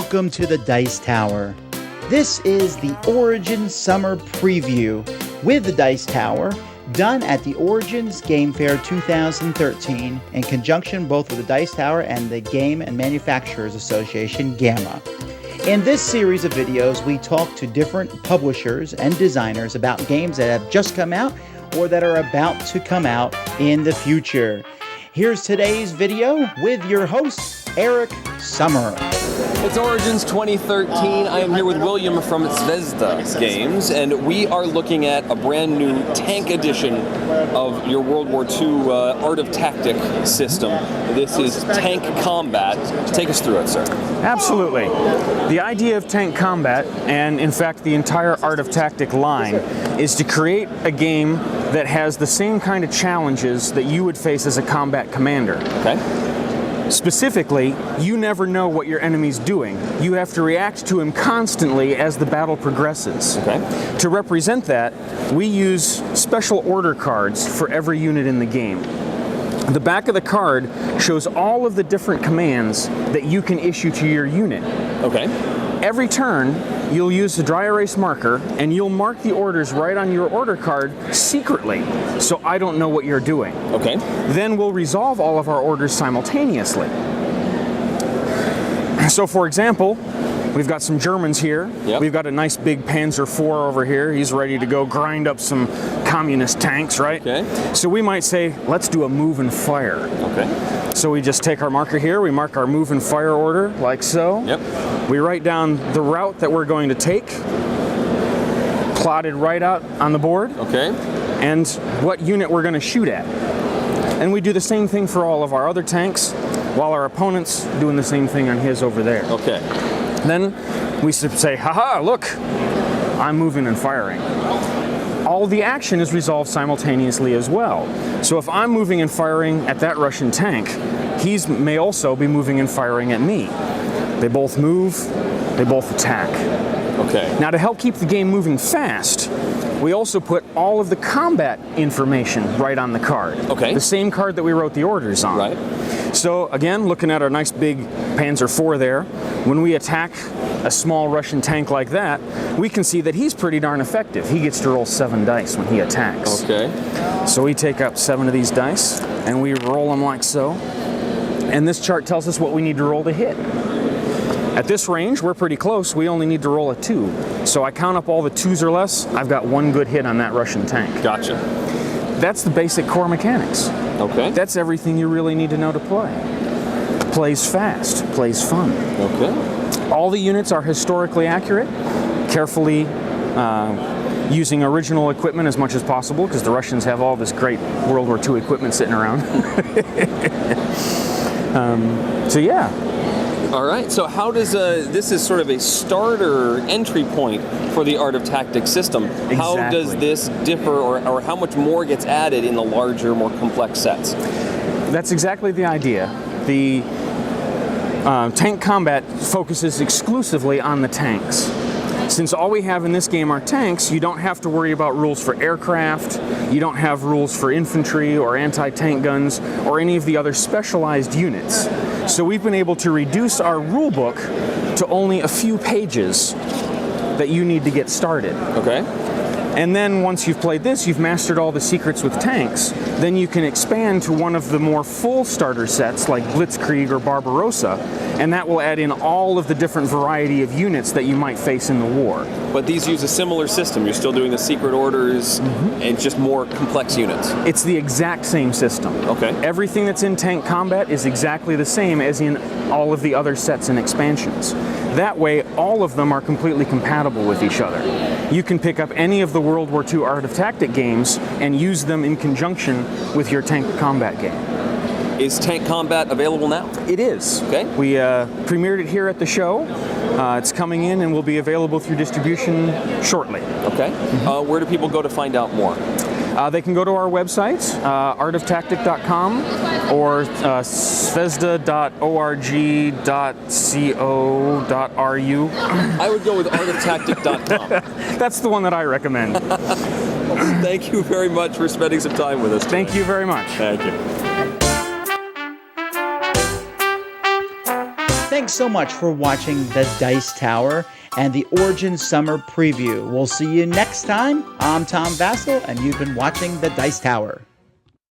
welcome to the Dice Tower. This is the Origins Summer Preview with the Dice Tower, done at the Origins Game Fair 2013 in conjunction both with the Dice Tower and the Game and Manufacturers Association, GAMA. In this series of videos, we talk to different publishers and designers about games that have just come out or that are about to come out in the future. Here's today's video with your host, Eric Summer. It's Origins 2013. I am here with William from Zvezda Games, and we are looking at a brand new tank edition of your World War II Art of Tactic system. This is Tank Combat. Take us through it, sir. Absolutely. The idea of Tank Combat, and in fact the entire Art of Tactic line, is to create a game that has the same kind of challenges that you would face as a combat commander. Okay. Specifically, you never know what your enemy's doing. You have to react to him constantly as the battle progresses. Okay. To represent that, we use special order cards for every unit in the game. The back of the card shows all of the different commands that you can issue to your unit. Okay. Every turn, you'll use a dry erase marker and you'll mark the orders right on your order card secretly, so I don't know what you're doing. Okay. Then we'll resolve all of our orders simultaneously. So for example, we've got some Germans here. Yep. We've got a nice big Panzer IV over here. He's ready to go grind up some communist tanks, right? Okay. So we might say, let's do a move and fire. Okay. So we just take our marker here, we mark our move and fire order, like so. Yep. We write down the route that we're going to take, plotted right out on the board. Okay. And what unit we're going to shoot at. And we do the same thing for all of our other tanks, while our opponent's doing the same thing on his over there. Okay. Then we say, haha, look, I'm moving and firing. All the action is resolved simultaneously as well. So if I'm moving and firing at that Russian tank, he may also be moving and firing at me. They both move, they both attack. Okay. Now to help keep the game moving fast, we also put all of the combat information right on the card. Okay. The same card that we wrote the orders on. Right. So again, looking at our nice big Panzer IV there, when we attack a small Russian tank like that, we can see that he's pretty darn effective. He gets to roll 7 dice when he attacks. Okay. So we take up 7 of these dice and we roll them like so. And this chart tells us what we need to roll to hit. At this range, we're pretty close. We only need to roll a 2. So I count up all the 2s or less. I've got 1 good hit on that Russian tank. Gotcha. That's the basic core mechanics. Okay. That's everything you really need to know to play. Plays fast, plays fun. Okay. All the units are historically accurate, carefully using original equipment as much as possible, because the Russians have all this great World War II equipment sitting around. So yeah. All right, so how does, this is sort of a starter entry point for the Art of Tactics system. Exactly. How does this differ, or how much more gets added in the larger, more complex sets? That's exactly the idea. The Tank Combat focuses exclusively on the tanks. Since all we have in this game are tanks, you don't have to worry about rules for aircraft, you don't have rules for infantry or anti-tank guns, or any of the other specialized units. So we've been able to reduce our rule book to only a few pages that you need to get started. Okay. And then once you've played this, you've mastered all the secrets with tanks, then you can expand to one of the more full starter sets like Blitzkrieg or Barbarossa, and that will add in all of the different variety of units that you might face in the war. But these use a similar system. You're still doing the secret orders and just more complex units. It's the exact same system. Okay. Everything that's in Tank Combat is exactly the same as in all of the other sets and expansions. That way, all of them are completely compatible with each other. You can pick up any of the World War II Art of Tactic games and use them in conjunction with your Tank Combat game. Is Tank Combat available now? It is. Okay. We premiered it here at the show. It's coming in and will be available through distribution shortly. Okay. Where do people go to find out more? They can go to our website, artoftactic.com, or zvezda.org.co.ru. I would go with artoftactic.com. That's the one that I recommend. Thank you very much for spending some time with us today. Thank you very much. Thank you. Thanks so much for watching the Dice Tower and the Origin Summer Preview. We'll see you next time. I'm Tom Vassell, and you've been watching the Dice Tower.